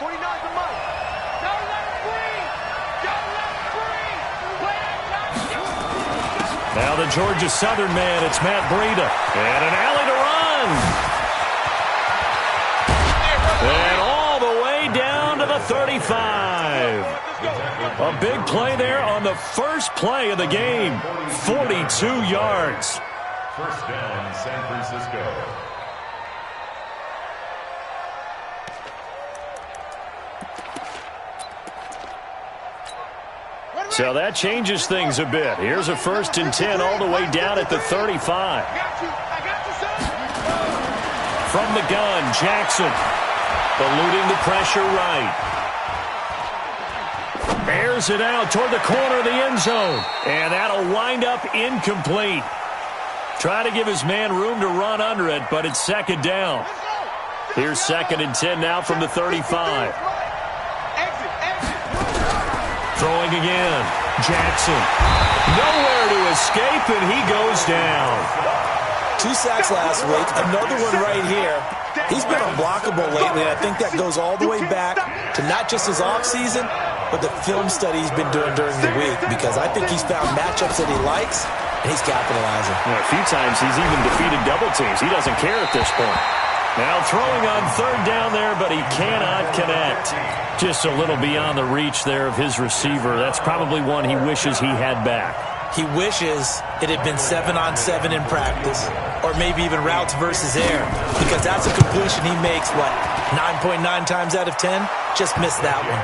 49's the money. Don't let it free. Don't let it free. Play that time. Now the Georgia Southern man, it's Matt Breida. And an alley to run. And all the way down to the 35. A big play there on the first play of the game. 42 yards. First down, San Francisco. So that changes things a bit. Here's a 1st and 10 all the way down at the 35. From the gun, Jackson. Eluding the pressure right. Airs it out toward the corner of the end zone. And that'll wind up incomplete. Try to give his man room to run under it, but it's 2nd down. Here's 2nd and 10 now from the 35. Throwing again. Jackson. Nowhere to escape, and he goes down. 2 sacks last week. Another one right here. He's been unblockable lately, and I think that goes all the way back to not just his offseason, but the film study he's been doing during the week, because I think he's found matchups that he likes, and he's capitalizing. A few times he's even defeated double teams. He doesn't care at this point. Now throwing on 3rd down there, but he cannot connect. Just a little beyond the reach there of his receiver. That's probably one he wishes he had back. He wishes it had been 7-on-7 in practice, or maybe even routes versus air, because that's a completion he makes, 9.9 times out of 10? Just missed that one.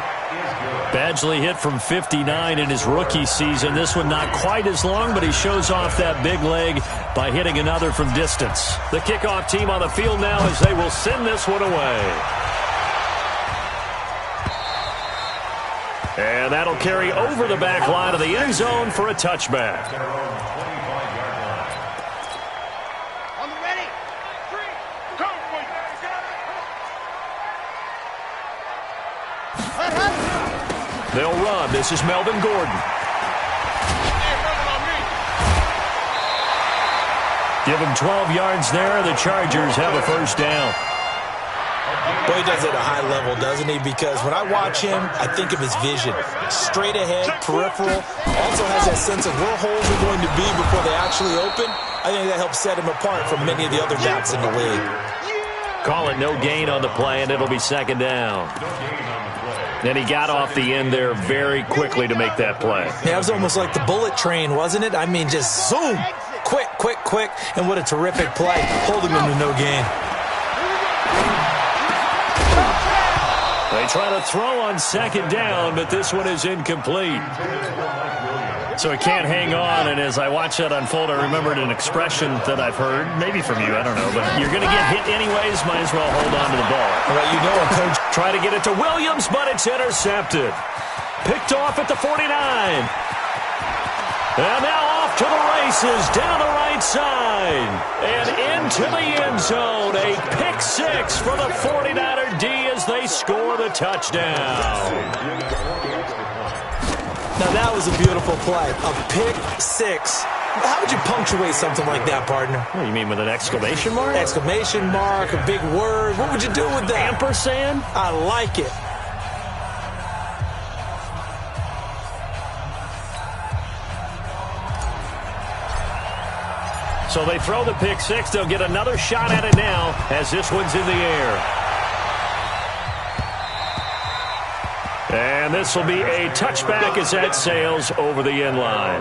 Badgley hit from 59 in his rookie season. This one not quite as long, but he shows off that big leg by hitting another from distance. The kickoff team on the field now as they will send this one away. And that'll carry over the back line of the end zone for a touchback. They'll run. This is Melvin Gordon. Give him 12 yards there. The Chargers have a 1st down. Boy, he does it at a high level, doesn't he? Because when I watch him, I think of his vision. Straight ahead, peripheral. Also has that sense of where holes are going to be before they actually open. I think that helps set him apart from many of the other backs in the league. Call it no gain on the play, and it'll be 2nd down. And he got off the end there very quickly to make that play. Yeah, it was almost like the bullet train, wasn't it? I mean, just zoom. Quick, quick, quick. And what a terrific play, holding him to no gain. They try to throw on 2nd down, but this one is incomplete. So he can't hang on, and as I watch that unfold, I remembered an expression that I've heard, maybe from you, I don't know, but you're going to get hit anyways, might as well hold on to the ball. All right, you know it, Coach. Try to get it to Williams, but it's intercepted. Picked off at the 49. And now off to the races, down the right side, and into the end zone. A pick 6 for the 49er D as they score the touchdown. Now that was a beautiful play. A pick 6. How would you punctuate something like that, partner? What do you mean, with an exclamation mark? Exclamation mark, a big word. What would you do with that? Ampersand? I like it. So they throw the pick 6. They'll get another shot at it now as this one's in the air. And this will be a touchback as that sails over the end line.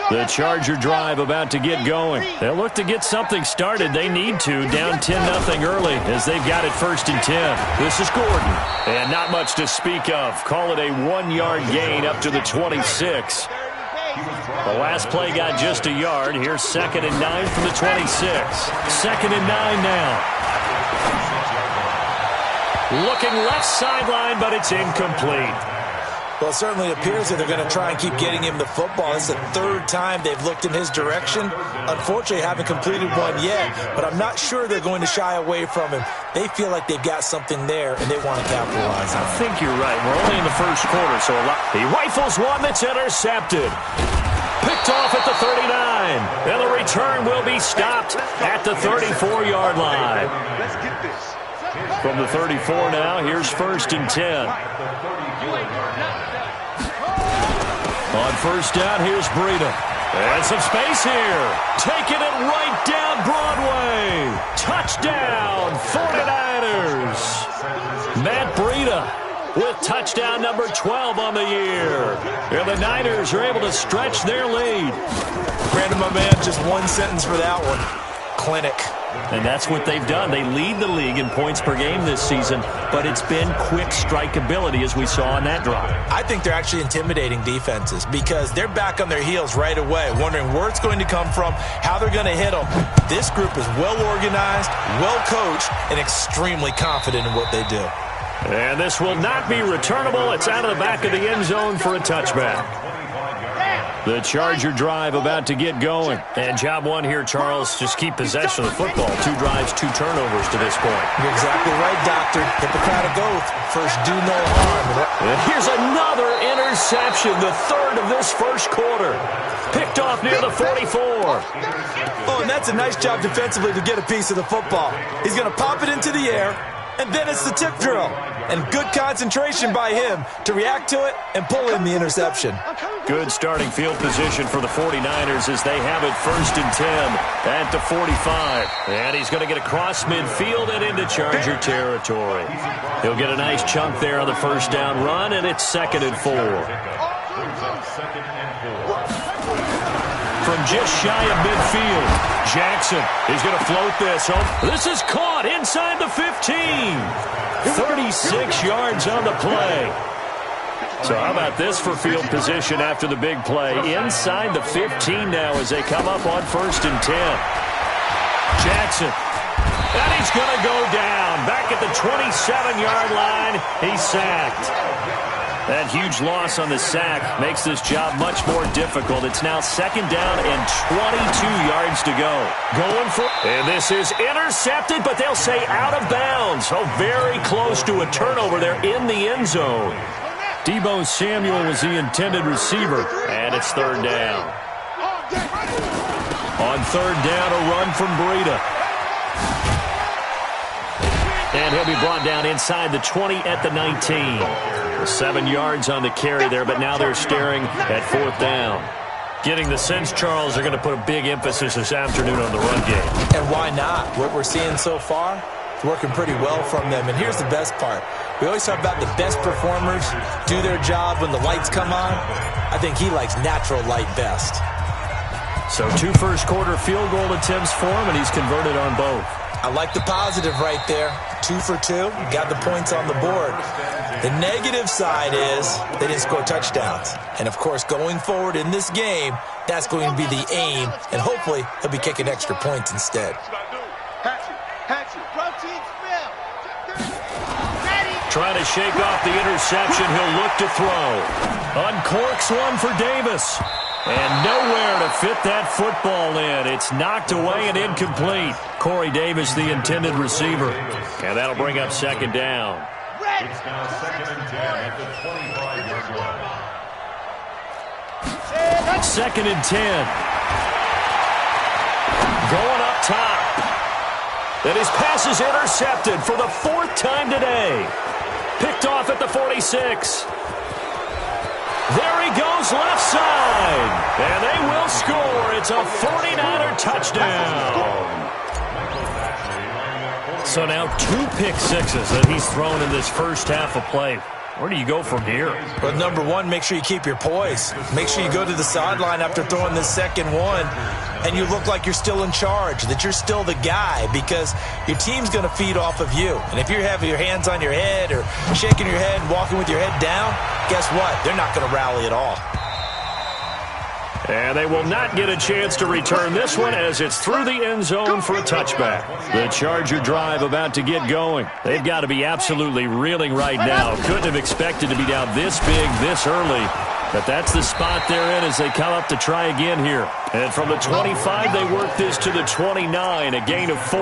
The Charger drive about to get going. They'll look to get something started. They need to. Down 10-0 early as they've got it 1st and 10. This is Gordon. And not much to speak of. Call it a 1-yard gain up to the 26. The last play got just a yard. Here's 2nd and 9 from the 26. 2nd and 9 now. Looking left sideline, but it's incomplete. Well, it certainly appears that they're going to try and keep getting him the football. It's the 3rd time they've looked in his direction. Unfortunately, haven't completed one yet, but I'm not sure they're going to shy away from him. They feel like they've got something there, and they want to capitalize on it. I think you're right. We're only in the 1st quarter, so he rifles one that's intercepted. Picked off at the 39. And the return will be stopped at the 34-yard line. Let's get this. From the 34 now, here's 1st and 10. On 1st down, here's Breida. And some space here. Taking it right down Broadway. Touchdown, 49ers. Matt Breida with touchdown number 12 on the year. And the Niners are able to stretch their lead. Brandon, my man, just one sentence for that one. Clinic. And that's what they've done. They lead the league in points per game this season, but it's been quick strikeability as we saw on that drive. I think they're actually intimidating defenses because they're back on their heels right away, wondering where it's going to come from, how they're going to hit them. This group is well organized, well coached, and extremely confident in what they do. And this will not be returnable. It's out of the back of the end zone for a touchback. The Charger drive about to get going. And job one here, Charles, just keep possession of the football. 2 drives, 2 turnovers to this point. You're exactly right, Doctor. Hippocratic oath. First, do no harm. And here's another interception, the 3rd of this first quarter. Picked off near the 44. Oh, and that's a nice job defensively to get a piece of the football. He's going to pop it into the air, and then it's the tip drill. And good concentration by him to react to it and pull in the interception. Good starting field position for the 49ers as they have it 1st and 10 at the 45. And he's going to get across midfield and into Charger territory. He'll get a nice chunk there on the 1st down run, and it's 2nd and 4. From just shy of midfield, Jackson is going to float this. Oh, this is caught inside the 15. 36 yards on the play. So how about this for field position after the big play? Inside the 15 now as they come up on 1st and 10. Jackson. And he's going to go down. Back at the 27-yard line. He's sacked. That huge loss on the sack makes this job much more difficult. It's now 2nd down and 22 yards to go. Going for, and this is intercepted, but they'll say out of bounds. Oh, very close to a turnover there in the end zone. Deebo Samuel was the intended receiver, and it's 3rd down. On 3rd down, a run from Breida. And he'll be brought down inside the 20 at the 19. 7 yards on the carry there, but now they're staring at 4th down. Getting the sense, Charles, they're going to put a big emphasis this afternoon on the run game. And why not? What we're seeing so far, it's working pretty well from them. And here's the best part. We always talk about the best performers do their job when the lights come on. I think he likes natural light best. So 2 first-quarter field goal attempts for him, and he's converted on both. I like the positive right there. 2 for 2. Got the points on the board. The negative side is they didn't score touchdowns. And, of course, going forward in this game, that's going to be the aim. And hopefully he'll be kicking extra points instead. Trying to shake off the interception. He'll look to throw. Uncorks one for Davis. And nowhere to fit that football in. It's knocked away and incomplete. Corey Davis, the intended receiver. And that'll bring up 2nd down. It's now 2nd and 10 at the 25-yard line. 2nd and 10. Going up top. And his pass is intercepted for the 4th time today. Picked off at the 46. There he goes left side. And they will score. It's a 49er touchdown. So now 2 pick sixes that he's thrown in this first half of play. Where do you go from here? Well, number one, make sure you keep your poise. Make sure you go to the sideline after throwing this second one, and you look like you're still in charge, that you're still the guy, because your team's going to feed off of you. And if you're having your hands on your head or shaking your head and walking with your head down, guess what? They're not going to rally at all. And they will not get a chance to return this one as it's through the end zone for a touchback. The Charger drive about to get going. They've got to be absolutely reeling right now. Couldn't have expected to be down this big this early. But that's the spot they're in as they come up to try again here. And from the 25, they work this to the 29, a gain of 4.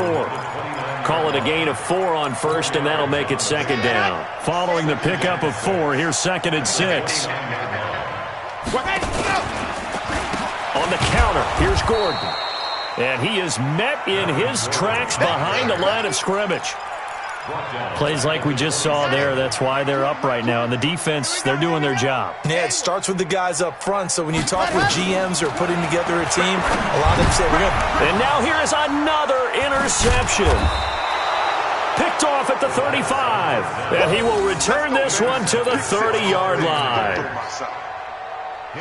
Call it a gain of 4 on first, and that'll make it 2nd down. Following the pickup of 4, here's 2nd and 6. On the counter, here's Gordon. And he is met in his tracks behind the line of scrimmage. Plays like we just saw there. That's why they're up right now. And the defense, they're doing their job. Yeah, it starts with the guys up front. So when you talk with GMs or putting together a team, a lot of them say, we're going to... And now here is another interception. Picked off at the 35. And he will return this one to the 30-yard line.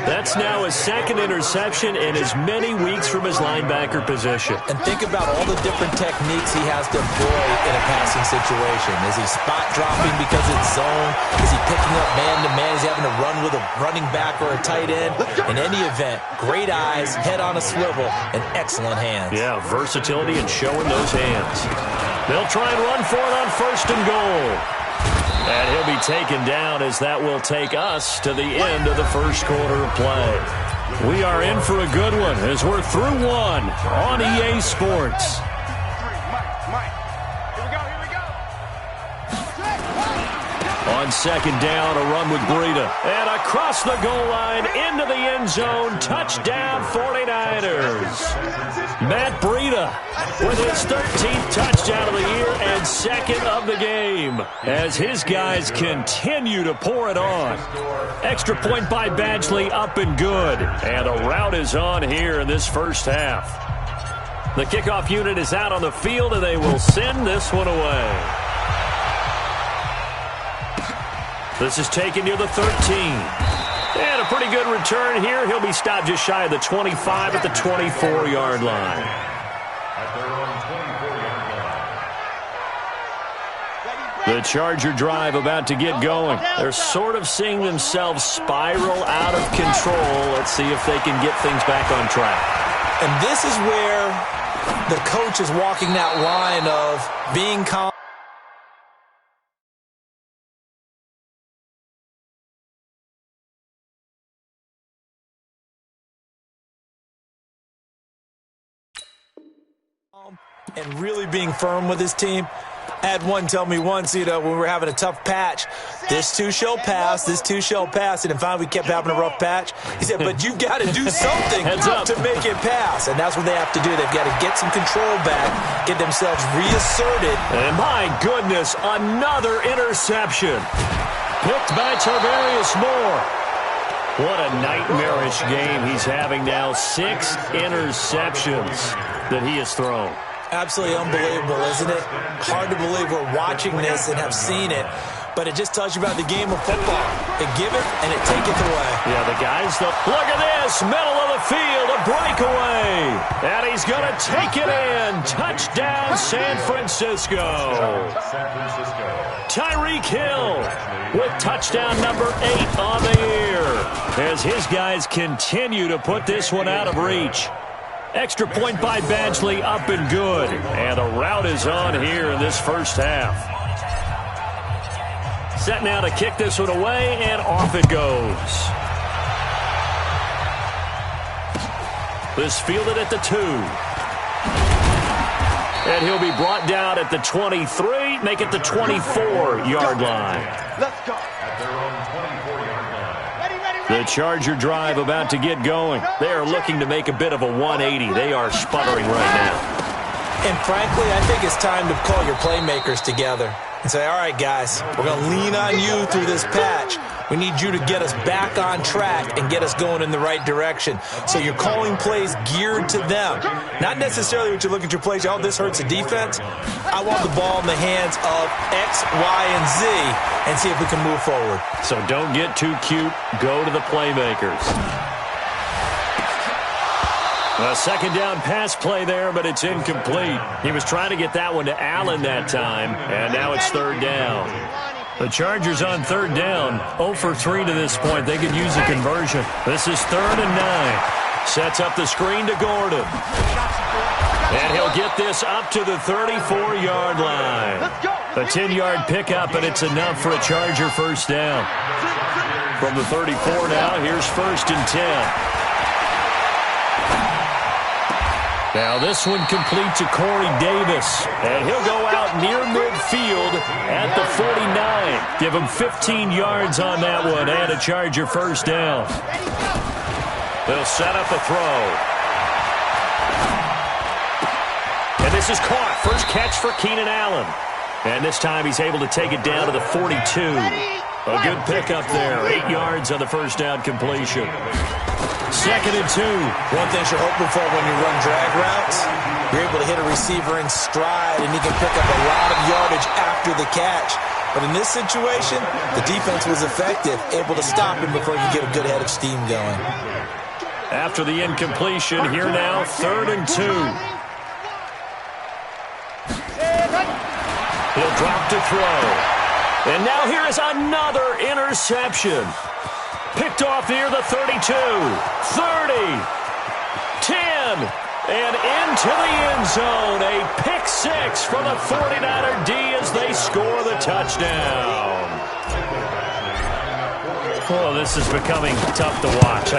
That's now his second interception in as many weeks from his linebacker position. And think about all the different techniques he has to employ in a passing situation. Is he spot dropping because it's zone? Is he picking up man-to-man? Is he having to run with a running back or a tight end? In any event, great eyes, head on a swivel, and excellent hands. Yeah, versatility and showing those hands. They'll try and run for it on 1st and goal. And he'll be taken down as that will take us to the end of the first quarter of play. We are in for a good one as we're through one on EA Sports. On 2nd down, a run with Breida. And across the goal line, into the end zone, touchdown 49ers. Matt Breida with his 13th touchdown of the year and 2nd of the game as his guys continue to pour it on. Extra point by Badgley, up and good. And a rout is on here in this first half. The kickoff unit is out on the field, and they will send this one away. This is taken near the 13. And a pretty good return here. He'll be stopped just shy of the 25 at the 24-yard line. The Charger drive about to get going. They're sort of seeing themselves spiral out of control. Let's see if they can get things back on track. And this is where the coach is walking that line of being calm. And really being firm with his team. I had one tell me once, when we were having a tough patch, this too shall pass, this too shall pass. And finally we kept having a rough patch. He said, but you've got to do something to make it pass. And that's what they have to do. They've got to get some control back, get themselves reasserted. And my goodness, another interception. Picked by Tarvarius Moore. What a nightmarish game he's having now. 6 interceptions that he has thrown. Absolutely unbelievable, isn't it? Hard to believe we're watching this and have seen it, but it just tells you about the game of football. It give it and it taketh away. Yeah, the guys, look at this, middle of the field, a breakaway, and he's going to take it in. Touchdown, San Francisco. Tyreek Hill with touchdown number 8 on the year as his guys continue to put this one out of reach. Extra point by Badgley, up and good. And a rout is on here in this first half. Set now to kick this one away, and off it goes. This fielded at the 2. And he'll be brought down at the 23, make it the 24-yard line. Let's go. The Charger drive about to get going. They are looking to make a bit of a 180. They are sputtering right now. And frankly, I think it's time to call your playmakers together and say, all right, guys, we're going to lean on you through this patch. We need you to get us back on track and get us going in the right direction. So you're calling plays geared to them. Not necessarily what you look at your plays, oh, this hurts the defense. I want the ball in the hands of X, Y, and Z and see if we can move forward. So don't get too cute. Go to the playmakers. A 2nd down pass play there, but it's incomplete. He was trying to get that one to Allen that time, and now it's 3rd down. The Chargers on 3rd down, 0 for 3 to this point. They could use a conversion. This is 3rd and 9. Sets up the screen to Gordon. And he'll get this up to the 34-yard line. A 10-yard pickup, and it's enough for a Charger first down. From the 34 now, here's 1st and 10. Now this one complete to Corey Davis, and he'll go out near midfield at the 49. Give him 15 yards on that one and a Charger first down. They'll set up a throw. this is caught. First catch for Keenan Allen. And this time he's able to take it down to the 42. A good pickup there. 8 yards on the first down completion. 2nd and 2. One thing you're hoping for when you run drag routes, you're able to hit a receiver in stride, and he can pick up a lot of yardage after the catch. But in this situation, the defense was effective, able to stop him before he could get a good head of steam going. After the incompletion, here now, 3rd and 2. He'll drop to throw. And now here is another interception. Picked off near the 32, 30, 10, and into the end zone. A pick 6 for the 49er D as they score the touchdown. Oh, this is becoming tough to watch.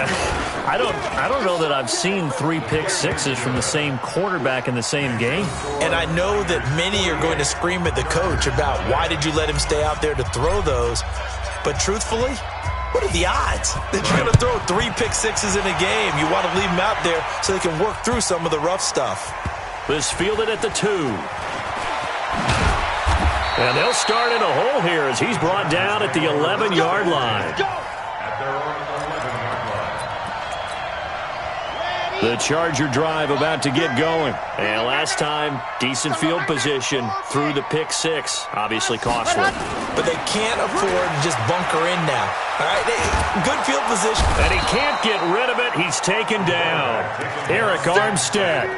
I don't know that I've seen 3 pick 6s from the same quarterback in the same game. And I know that many are going to scream at the coach about why did you let him stay out there to throw those. But truthfully, what are the odds that you're going to throw 3 pick 6s in a game? You want to leave him out there so they can work through some of the rough stuff. This fielded at the 2. And they'll start in a hole here as he's brought down at the 11-yard line. The Charger drive about to get going. And last time, decent field position through the pick 6. Obviously costly. But they can't afford to just bunker in now. All right, good field position. And he can't get rid of it. He's taken down. Eric Armstead,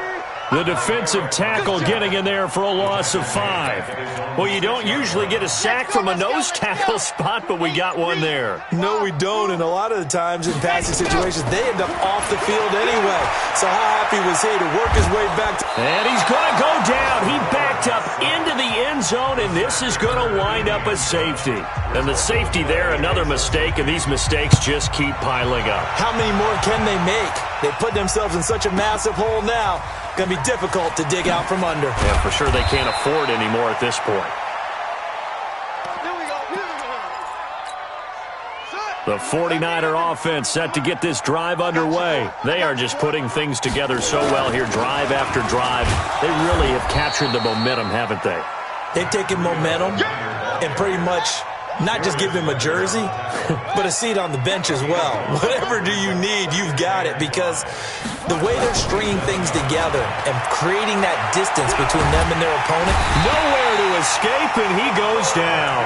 the defensive tackle, getting in there for a loss of 5. Well, you don't usually get a sack from a nose tackle spot, but we got one there. No, we don't, and a lot of the times in passing situations, they end up off the field anyway. So how happy was he to work his way back? And he's going to go down. He backed up into the end zone, and this is going to wind up a safety. And the safety there, another mistake, and these mistakes just keep piling up. How many more can they make? They put themselves in such a massive hole now. Going to be difficult to dig out from under. Yeah, for sure they can't afford anymore at this point. The 49er offense set to get this drive underway. They are just putting things together so well here, drive after drive. They really have captured the momentum, haven't they? They've taken momentum and pretty much not just give him a jersey, but a seat on the bench as well. Whatever do you need, you've got it, because the way they're stringing things together and creating that distance between them and their opponent. Nowhere to escape, and he goes down.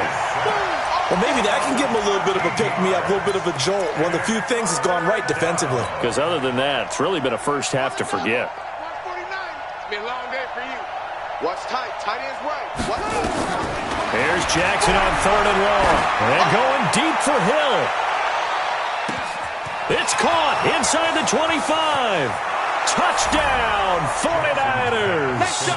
Well, maybe that can give him a little bit of a pick-me-up, a little bit of a jolt. One of the few things has gone right defensively. Because other than that, it's really been a first half to forget. It's been a long day for you. Watch tight. Tight end's right. Watch tight. Here's Jackson on 3rd and long. And going deep for Hill. It's caught inside the 25. Touchdown, 49ers.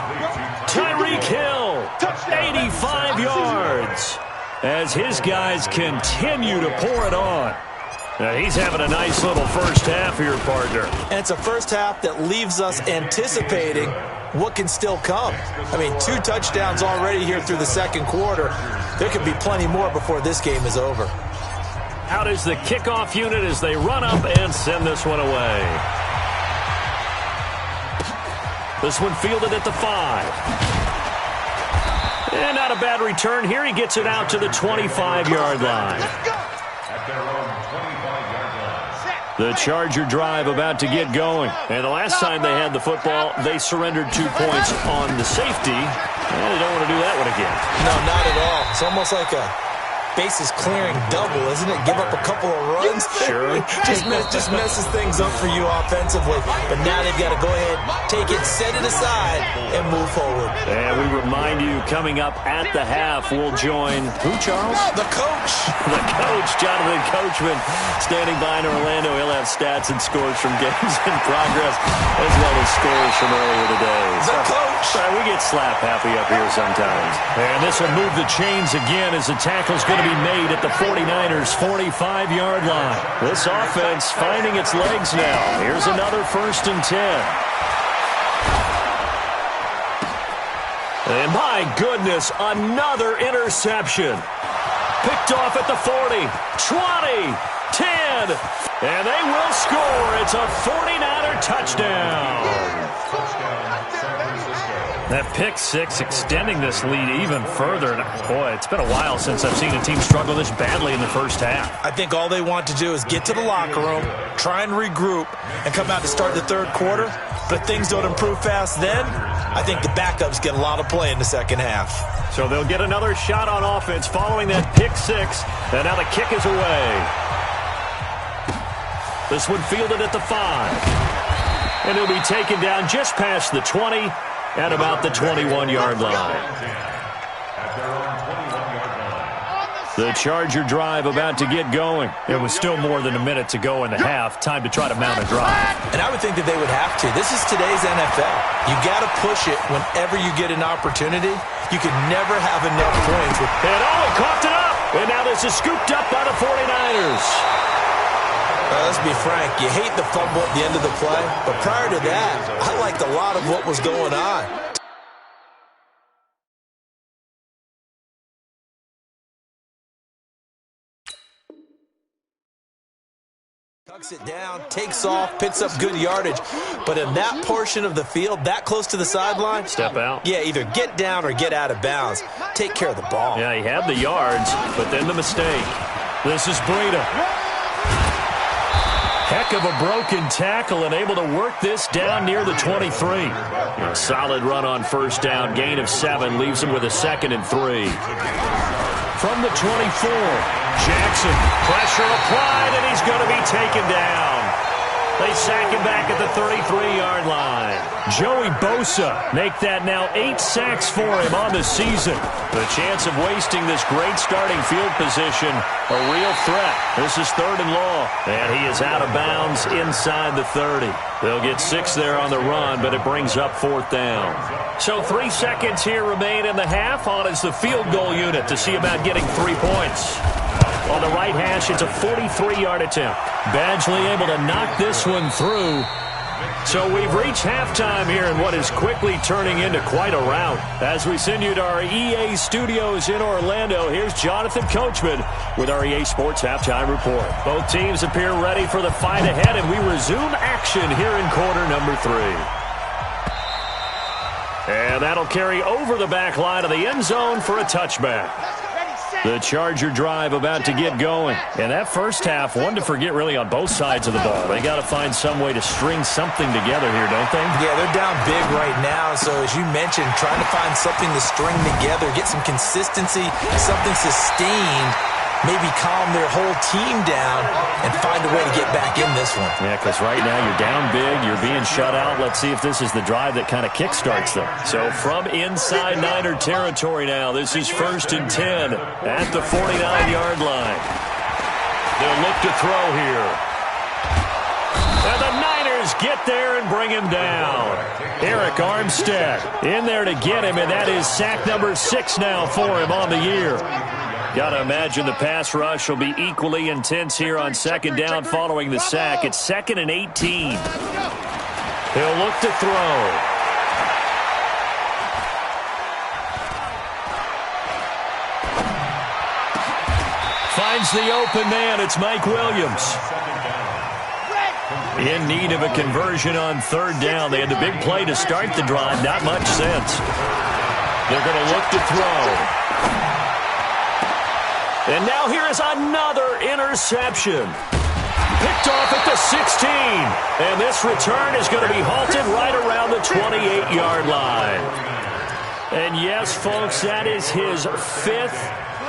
Tyreek Hill, 85 yards. As his guys continue to pour it on. Now he's having a nice little first half here, partner. And it's a first half that leaves us anticipating what can still come. I mean, 2 touchdowns already here through the second quarter. There could be plenty more before this game is over. Out is the kickoff unit as they run up and send this one away. This one fielded at the 5. And not a bad return here. He gets it out to the 25-yard line. The Charger drive about to get going. And the last time they had the football, they surrendered 2 points on the safety. And they don't want to do that one again. No, not at all. It's almost like a bases clearing double, isn't it? Give up a couple of runs. Sure. just messes things up for you offensively. But now they've got to go ahead, take it, set it aside, and move forward. And we remind you, coming up at the half, we'll join who, Charles? The coach. The coach, Jonathan Coachman, standing by in Orlando. He'll have stats and scores from games in progress, as well as scores from earlier today. The coach. We get slap happy up here sometimes. And this will move the chains again as the tackle's going to be made at the 49ers' 45-yard line. This offense finding its legs now. Here's another 1st and 10. And my goodness, another interception. Picked off at the 40, 20, 10, and they will score. It's a 49er touchdown. That pick six extending this lead even further. And boy, it's been a while since I've seen a team struggle this badly in the first half. I think all they want to do is get to the locker room, try and regroup, and come out to start the third quarter. But if things don't improve fast then, I think the backups get a lot of play in the second half. So they'll get another shot on offense following that pick six. And now the kick is away. This one fielded at the 5. And it'll be taken down just past the 20 at about the 21-yard line. The Charger drive about to get going. It was still more than a minute to go in the half. Time to try to mount a drive. And I would think that they would have to. This is today's NFL. You got to push it whenever you get an opportunity. You can never have enough points. And he coughed it up. And now this is scooped up by the 49ers. Let's be frank, you hate the fumble at the end of the play, but prior to that, I liked a lot of what was going on. Tucks it down, takes off, picks up good yardage, but in that portion of the field, that close to the sideline, step out. Yeah, either get down or get out of bounds. Take care of the ball. Yeah, he had the yards, but then the mistake. This is Breida. Heck of a broken tackle and able to work this down near the 23. A solid run on first down. Gain of 7 leaves him with a 2nd and 3. From the 24, Jackson. Pressure applied, and he's going to be taken down. They sack him back at the 33-yard line. Joey Bosa make that now 8 sacks for him on the season. The chance of wasting this great starting field position, a real threat. This is 3rd and long, and he is out of bounds inside the 30. They'll get 6 there on the run, but it brings up 4th down. So 3 seconds here remain in the half. On is the field goal unit to see about getting 3 points. On the right hash, it's a 43-yard attempt. Badgley able to knock this one through. So we've reached halftime here in what is quickly turning into quite a rout. As we send you to our EA studios in Orlando, here's Jonathan Coachman with our EA Sports Halftime Report. Both teams appear ready for the fight ahead, and we resume action here in quarter number 3. And that'll carry over the back line of the end zone for a touchback. The Charger drive about to get going. And that first half, one to forget really on both sides of the ball. They got to find some way to string something together here, don't they? Yeah, they're down big right now. So as you mentioned, trying to find something to string together, get some consistency, something sustained, maybe calm their whole team down and find a way to get back in this one. Yeah, because right now you're down big, you're being shut out. Let's see if this is the drive that kind of kickstarts them. So from inside Niner territory now, this is 1st and 10 at the 49-yard line. They'll look to throw here. And the Niners get there and bring him down. Eric Armstead in there to get him, and that is sack number 6 now for him on the year. Got to imagine the pass rush will be equally intense here on 2nd down following the sack. It's 2nd and 18. He'll look to throw. Finds the open man. It's Mike Williams. In need of a conversion on 3rd down. They had the big play to start the drive. Not much sense. They're going to look to throw. And now here is another interception. Picked off at the 16. And this return is going to be halted right around the 28-yard line. And yes, folks, that is his 5th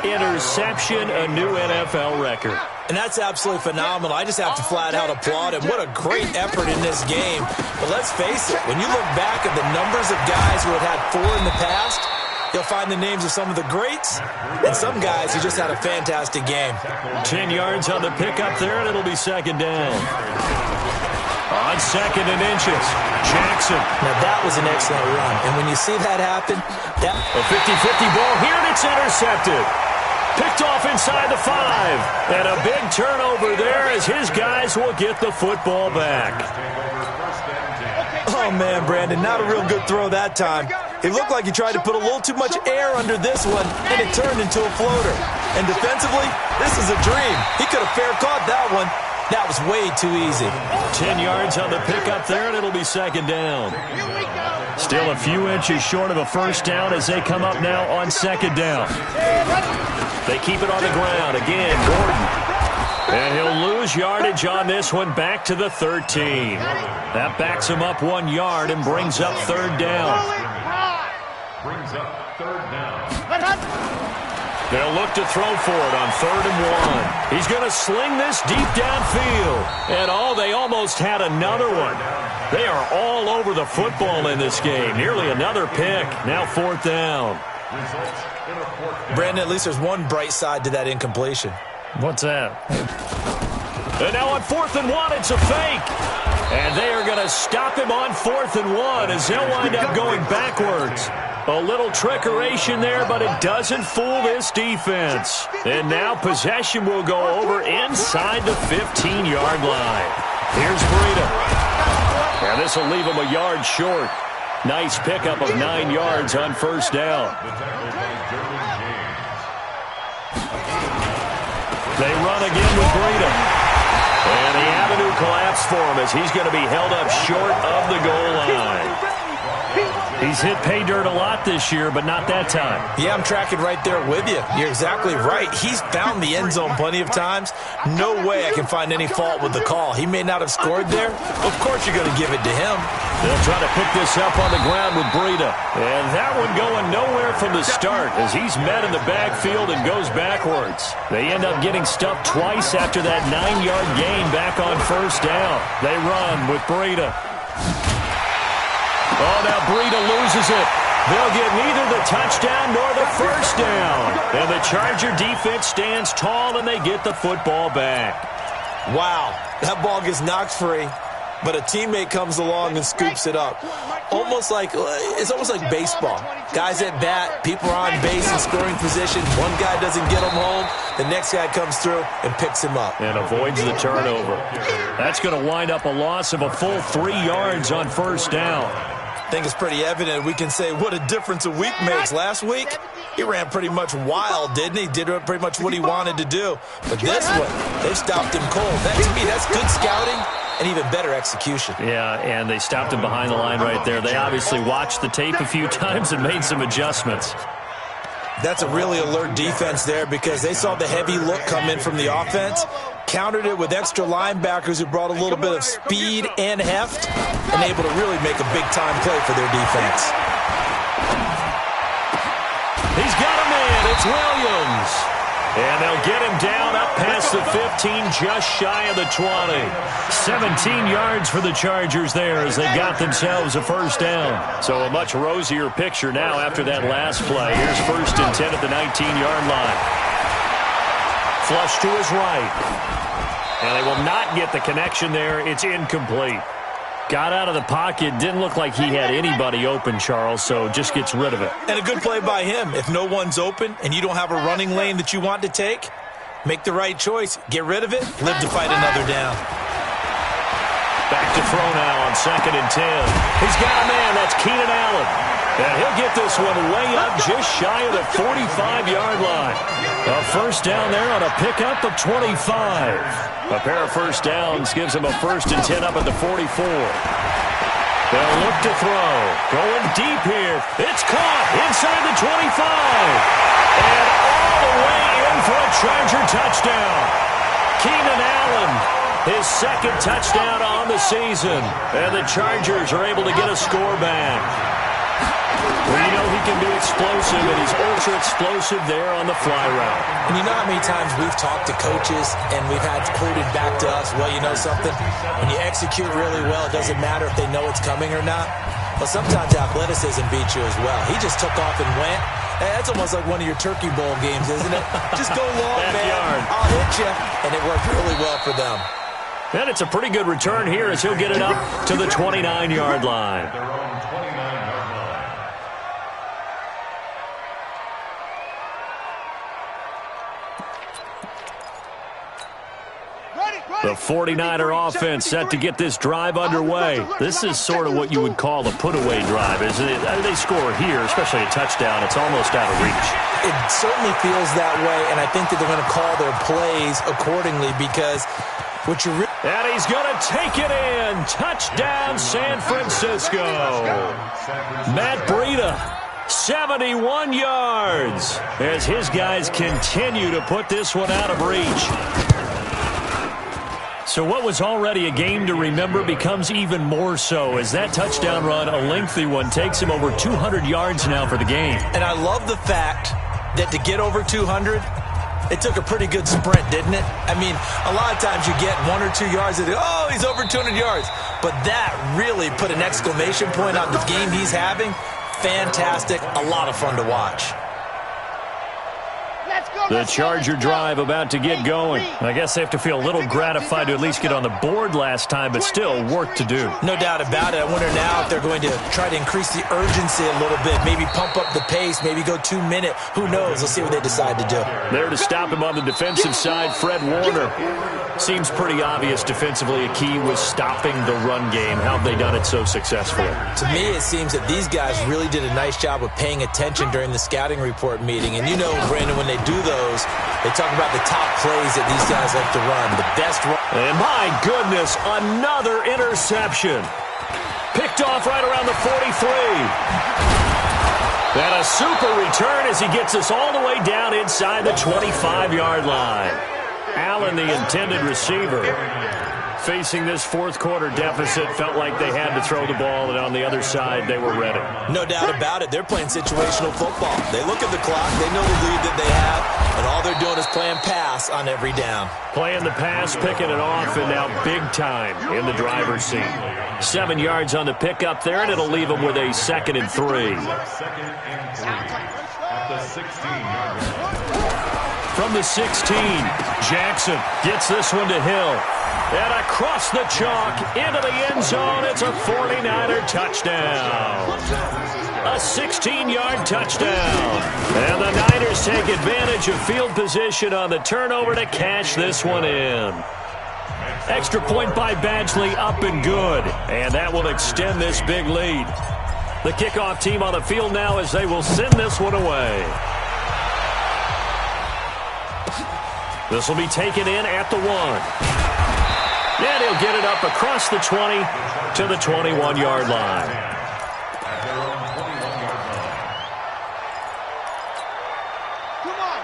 interception, a new NFL record. And that's absolutely phenomenal. I just have to flat out applaud him. What a great effort in this game. But let's face it, when you look back at the numbers of guys who had 4 in the past, you'll find the names of some of the greats and some guys who just had a fantastic game. 10 yards on the pickup there, and it'll be 2nd down. On 2nd and inches, Jackson. Now that was an excellent run. And when you see that happen, a 50-50 ball here, and it's intercepted. Picked off inside the 5. And a big turnover there as his guys will get the football back. Oh, man, Brandon, not a real good throw that time. It looked like he tried to put a little too much air under this one, and it turned into a floater. And defensively, this is a dream. He could have fair caught that one. That was way too easy. 10 yards on the pickup there, and it'll be 2nd down. Here we go. Still a few inches short of a first down as they come up now on second down. They keep it on the ground. Again, Gordon. And he'll lose yardage on this one back to the 13. That backs him up 1 yard and brings up third down. Brings up third down. They'll look to throw for it on 3rd and 1. He's going to sling this deep downfield. And they almost had another one. They are all over the football in this game. Nearly another pick. Now 4th down. Brandon, at least there's one bright side to that incompletion. What's that? And now on 4th and 1, it's a fake. And they are going to stop him on 4th and 1 as they'll wind up going backwards. A little trickeration there, but it doesn't fool this defense. And now possession will go over inside the 15-yard line. Here's Breida. And this will leave him a yard short. Nice pickup of 9 yards on first down. They run again with Breida. And the avenue collapsed for him as he's going to be held up short of the goal line. He's hit pay dirt a lot this year, but not that time. Yeah, I'm tracking right there with you. You're exactly right. He's found the end zone plenty of times. No way I can find any fault with the call. He may not have scored there. Of course you're going to give it to him. They'll try to pick this up on the ground with Breida. And that one going nowhere from the start as he's met in the backfield and goes backwards. They end up getting stuffed twice after that 9-yard gain back on first down. They run with Breida. Oh, now Breida loses it. They'll get neither the touchdown nor the first down. And the Charger defense stands tall and they get the football back. Wow, that ball gets knocked free, but a teammate comes along and scoops it up. It's almost like baseball. Guys at bat, people are on base in scoring position. One guy doesn't get him home. The next guy comes through and picks him up. And avoids the turnover. That's going to wind up a loss of a full 3 yards on first down. I think it's pretty evident. We can say what a difference a week makes. Last week, he ran pretty much wild, didn't he? Did pretty much what he wanted to do. But this one, they stopped him cold. To me, that's good scouting and even better execution. Yeah, and they stopped him behind the line right there. They obviously watched the tape a few times and made some adjustments. That's a really alert defense there because they saw the heavy look come in from the offense, countered it with extra linebackers who brought a little bit of speed and heft, and able to really make a big-time play for their defense. He's got a man. It's Williams. And they'll get him down up past the 15, just shy of the 20. 17 yards for the Chargers there as they got themselves a first down. So a much rosier picture now after that last play. Here's 1st and 10 at the 19-yard line. Flush to his right. And they will not get the connection there. It's incomplete. Got out of the pocket. Didn't look like he had anybody open, Charles, so just gets rid of it. And a good play by him. If no one's open and you don't have a running lane that you want to take, make the right choice. Get rid of it. Live to fight another down. Back to throw now on 2nd and 10. He's got a man. That's Keenan Allen. And he'll get this one way up just shy of the 45-yard line. A first down there on a pickup of 25. A pair of first downs gives him a 1st and 10 up at the 44. They'll look to throw. Going deep here. It's caught inside the 25. And all the way in for a Charger touchdown. Keenan Allen, his 2nd touchdown on the season. And the Chargers are able to get a score back. We know he can be explosive, and he's ultra-explosive there on the fly route. And you know how many times we've talked to coaches and we've had quoted back to us, well, you know something? When you execute really well, it doesn't matter if they know it's coming or not. But sometimes athleticism beats you as well. He just took off and went. Hey, that's almost like one of your Turkey Bowl games, isn't it? Just go long, man. I'll hit you. And it worked really well for them. And it's a pretty good return here as he'll get it up to the 29-yard line. The 49er offense set to get this drive underway. This is sort of what you would call a put-away drive, isn't it? I mean, they score here, especially a touchdown. It's almost out of reach. It certainly feels that way, and I think that they're going to call their plays accordingly because And he's going to take it in. Touchdown, San Francisco. Matt Breida, 71 yards, as his guys continue to put this one out of reach. So what was already a game to remember becomes even more so as that touchdown run, a lengthy one, takes him over 200 yards now for the game. And I love the fact that to get over 200, it took a pretty good sprint, didn't it? I mean, a lot of times you get 1 or 2 yards and oh, he's over 200 yards. But that really put an exclamation point on the game he's having. Fantastic, a lot of fun to watch. The Charger drive about to get going. I guess they have to feel a little gratified to at least get on the board last time, but still work to do. No doubt about it. I wonder now if they're going to try to increase the urgency a little bit, maybe pump up the pace, maybe go 2 minute. Who knows? Let's see what they decide to do. There to stop him on the defensive side, Fred Warner. Seems pretty obvious defensively a key was stopping the run game. How have they done it so successfully? To me, it seems that these guys really did a nice job of paying attention during the scouting report meeting. And you know, Brandon, when they do those, they talk about the top plays that these guys like to run, the best run. And my goodness, another interception. Picked off right around the 43. And a super return as he gets us all the way down inside the 25-yard line. Allen, the intended receiver, facing this fourth quarter deficit, felt like they had to throw the ball, and on the other side, they were ready. No doubt about it. They're playing situational football. They look at the clock, they know the lead that they have, and all they're doing is playing pass on every down. Playing the pass, picking it off, and now big time in the driver's seat. 7 yards on the pickup there, and it'll leave them with a 2nd and 3. From the 16, Jackson gets this one to Hill. And across the chalk, into the end zone, it's a 49er touchdown. A 16-yard touchdown. And the Niners take advantage of field position on the turnover to cash this one in. Extra point by Badgley, up and good. And that will extend this big lead. The kickoff team on the field now as they will send this one away. This will be taken in at the 1. And he'll get it up across the 20 to the 21-yard line.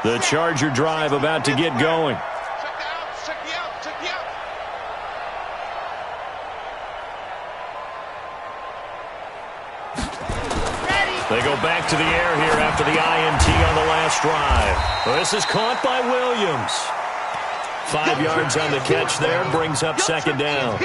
The Charger drive about to get going. They go back to the air here after the INT on the last drive. This is caught by Williams. 5 yards on the catch there, brings up 2nd down.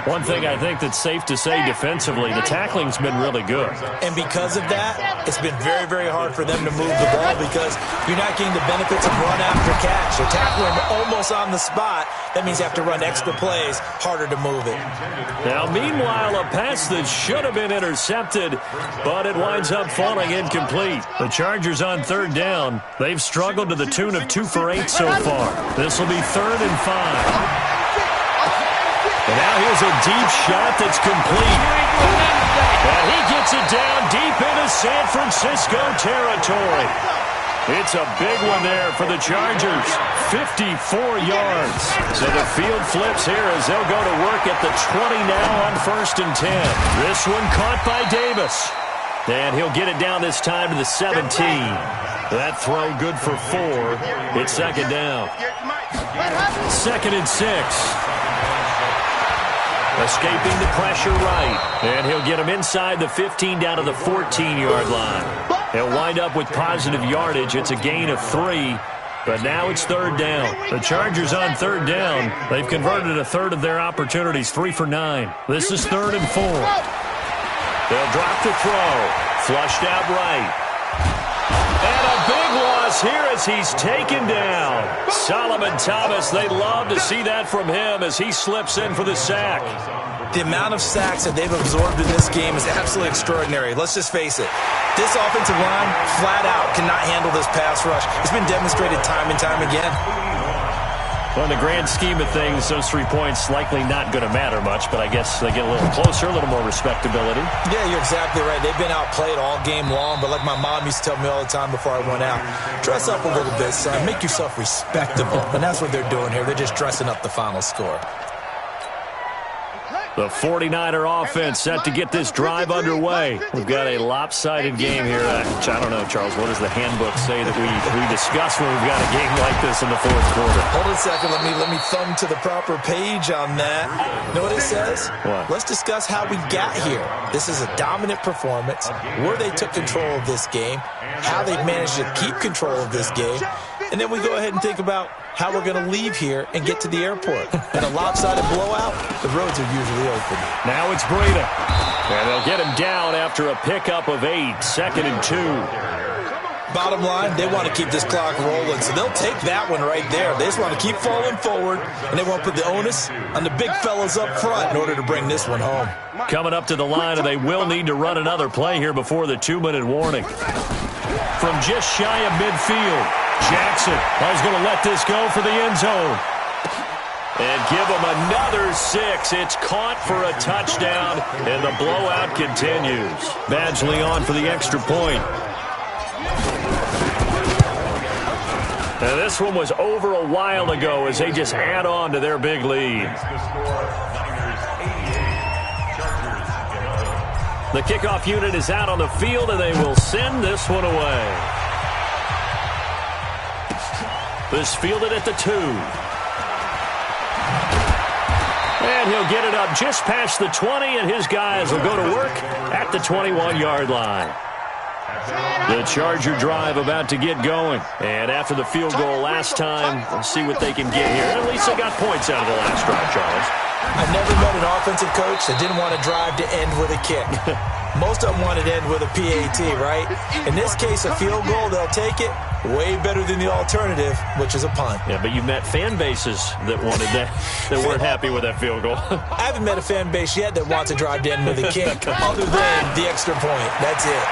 One thing I think that's safe to say defensively, the tackling's been really good. And because of that, it's been very, very hard for them to move the ball because you're not getting the benefits of run after catch. You're tackling almost on the spot. That means you have to run extra plays, harder to move it. Now, meanwhile, a pass that should have been intercepted, but it winds up falling incomplete. The Chargers on 3rd down. They've struggled to the tune of 2 for 8 so far. This will be 3rd and 5. And now here's a deep shot that's complete. And he gets it down deep into San Francisco territory. It's a big one there for the Chargers. 54 yards. So the field flips here as they'll go to work at the 20 now on 1st and 10. This one caught by Davis. And he'll get it down this time to the 17. That throw good for 4. It's 2nd down. 2nd and 6. Escaping the pressure right. And he'll get him inside the 15 down to the 14-yard line. He'll wind up with positive yardage. It's a gain of 3. But now it's 3rd down. The Chargers on 3rd down. They've converted a third of their opportunities, 3 for 9. This is 3rd and 4. They'll drop the throw. Flushed out right. And a big loss here as he's taken down. Solomon Thomas, they'd love to see that from him as he slips in for the sack. The amount of sacks that they've absorbed in this game is absolutely extraordinary. Let's just face it. This offensive line, flat out, cannot handle this pass rush. It's been demonstrated time and time again. Well, in the grand scheme of things, those 3 points likely not going to matter much, but I guess they get a little closer, a little more respectability. Yeah, you're exactly right. They've been outplayed all game long, but like my mom used to tell me all the time before I went out, dress up a little bit, son. Make yourself respectable. And that's what they're doing here. They're just dressing up the final score. The 49er offense set to get this drive underway. We've got a lopsided game here. I don't know, Charles, what does the handbook say that we discuss when we've got a game like this in the fourth quarter? Hold on a second. Let me thumb to the proper page on that. You know what it says? What? Let's discuss how we got here. This is a dominant performance, where they took control of this game, how they've managed to keep control of this game, and then we go ahead and think about how we're going to leave here and get to the airport. In a lopsided blowout, the roads are usually open. Now it's Breida. And they'll get him down after a pickup of 8, 2nd and 2. Bottom line, they want to keep this clock rolling, so they'll take that one right there. They just want to keep falling forward, and they want to put the onus on the big fellas up front in order to bring this one home. Coming up to the line, and they will need to run another play here before the 2-minute warning. From just shy of midfield, Jackson is going to let this go for the end zone. And give him another 6. It's caught for a touchdown, and the blowout continues. Badgley on for the extra point. Now this one was over a while ago as they just add on to their big lead. The kickoff unit is out on the field, and they will send this one away. This fielded at the 2. And he'll get it up just past the 20, and his guys will go to work at the 21-yard line. The Charger drive about to get going. And after the field goal last time, we'll see what they can get here. At least they got points out of the last drive, Charles. I've never met an offensive coach that didn't want to drive to end with a kick. Most of them want to end with a PAT, right? In this case, a field goal, they'll take it. Way better than the alternative, which is a punt. Yeah, but you've met fan bases that wanted that weren't happy with that field goal. I haven't met a fan base yet that wants to drive to end with a kick, other than the extra point. That's it.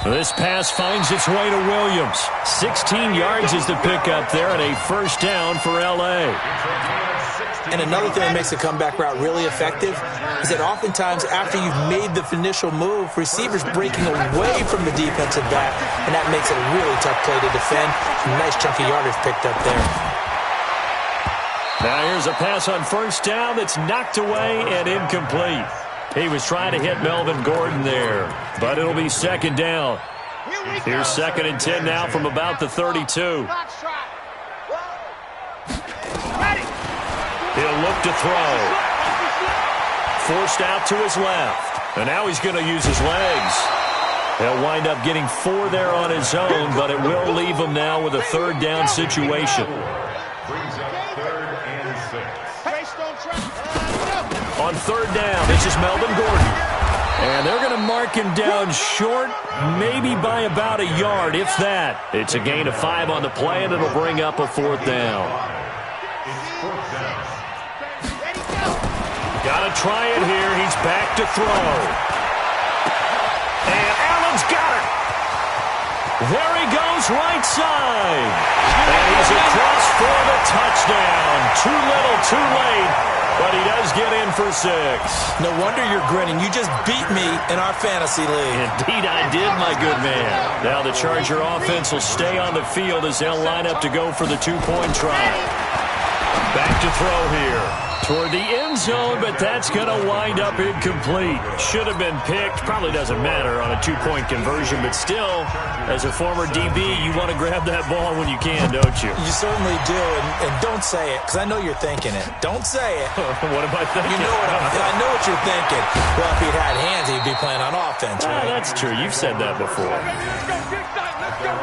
This pass finds its way to Williams. 16 yards is the pickup there, and a first down for L.A. And another thing that makes the comeback route really effective is that oftentimes after you've made the initial move, receivers breaking away from the defensive back, and that makes it a really tough play to defend. A nice chunk of yardage picked up there. Now here's a pass on first down that's knocked away and incomplete. He was trying to hit Melvin Gordon there, but it'll be second down. Here's 2nd and 10 now from about the 32. He'll look to throw. Forced out to his left. And now he's going to use his legs. He'll wind up getting 4 there on his own, but it will leave him now with a third down situation. On third down, this is Melvin Gordon. And they're going to mark him down short, maybe by about a yard, if that. It's a gain of 5 on the play, and it'll bring up a 4th down. Got to try it here. He's back to throw. And Allen's got it. There he goes, right side. And he's across for the touchdown. Too little, too late. But he does get in for 6. No wonder you're grinning. You just beat me in our fantasy league. Indeed I did, my good man. Now the Charger offense will stay on the field as they'll line up to go for the 2-point try. Back to throw here. Toward the end zone, but that's going to wind up incomplete. Should have been picked. Probably doesn't matter on a 2-point conversion, but still, as a former DB, you want to grab that ball when you can, don't you? You certainly do, and don't say it, because I know you're thinking it. Don't say it. What am I thinking? You know I know what you're thinking. Well, if he'd had hands, he'd be playing on offense, right? That's true. You've said that before. Let's go.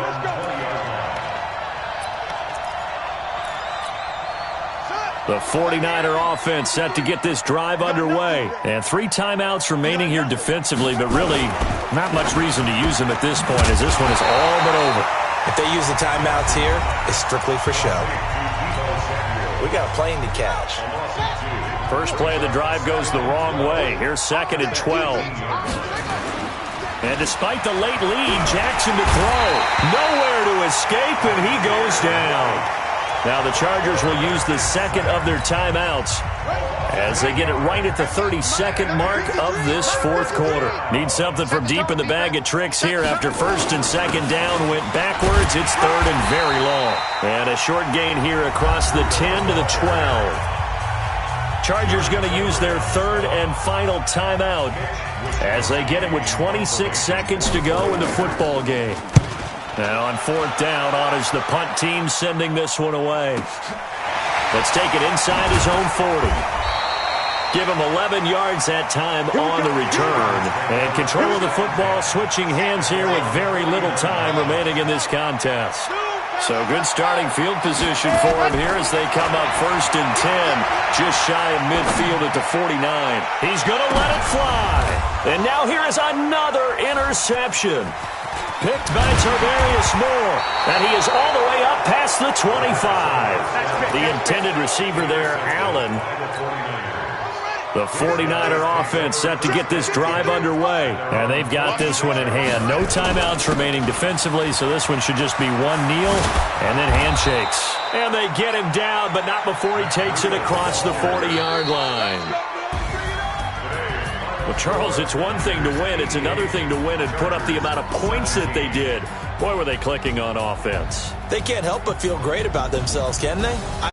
The 49er offense set to get this drive underway. And 3 timeouts remaining here defensively, but really not much reason to use them at this point as this one is all but over. If they use the timeouts here, it's strictly for show. We got a plane to catch. First play of the drive goes the wrong way. Here's 2nd and 12. And despite the late lead, Jackson to throw. Nowhere to escape, and he goes down. Now the Chargers will use the second of their timeouts as they get it right at the 32nd mark of this fourth quarter. Need something from deep in the bag of tricks here after first and second down went backwards. It's third and very long. And a short gain here across the 10 to the 12. Chargers going to use their third and final timeout as they get it with 26 seconds to go in the football game. Now on fourth down, on is the punt team sending this one away. Let's take it inside his own 40. Give him 11 yards that time on the return. And control of the football switching hands here with very little time remaining in this contest. So good starting field position for him here as they come up first and 10. Just shy of midfield at the 49. He's going to let it fly. And now here is another interception. Picked by Tarvarius Moore. And he is all the way up past the 25. The intended receiver there, Allen. The 49er offense set to get this drive underway. And they've got this one in hand. No timeouts remaining defensively, so this one should just be one kneel and then handshakes. And they get him down, but not before he takes it across the 40-yard line. Well, Charles, it's one thing to win. It's another thing to win and put up the amount of points that they did. Boy, were they clicking on offense. They can't help but feel great about themselves, can they?